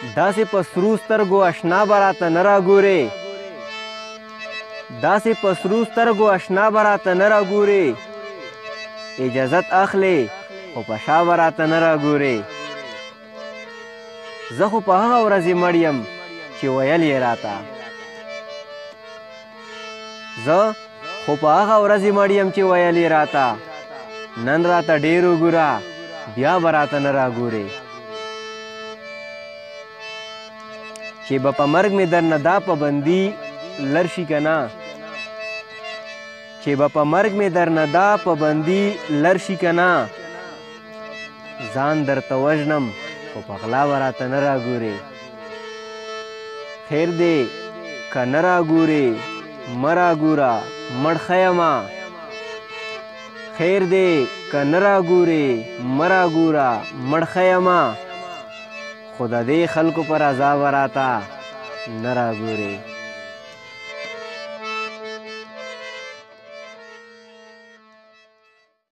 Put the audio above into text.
داسې په سرو سترګو اشنا به راته نه راګورې داسې په سرو سترګو اشنا به راته نه راګورې اجازت اخلې خو په شا به راته نه راګورې زه خو په هغه ورځې مړ یم چې ویل یې راته زه خو په هغه ورځې مړ یم چې ویل یې راته نن راته ډېر وګوره بیا به راته نه راګورې چې به په مرګ مې درنه دا پابندي لر شي که نه چې به په مرګ مې درنه دا پابندي لر شي که نه ځان درته وژنم خو په غلا به راته نه راګورې خیر دی که نه راګورې مه راګوره مړ ښه یمه خیر دی که نه راګورې مه راګوره مړ ښه یمه خو د دې خلکو پر عذاب راته نه راګورې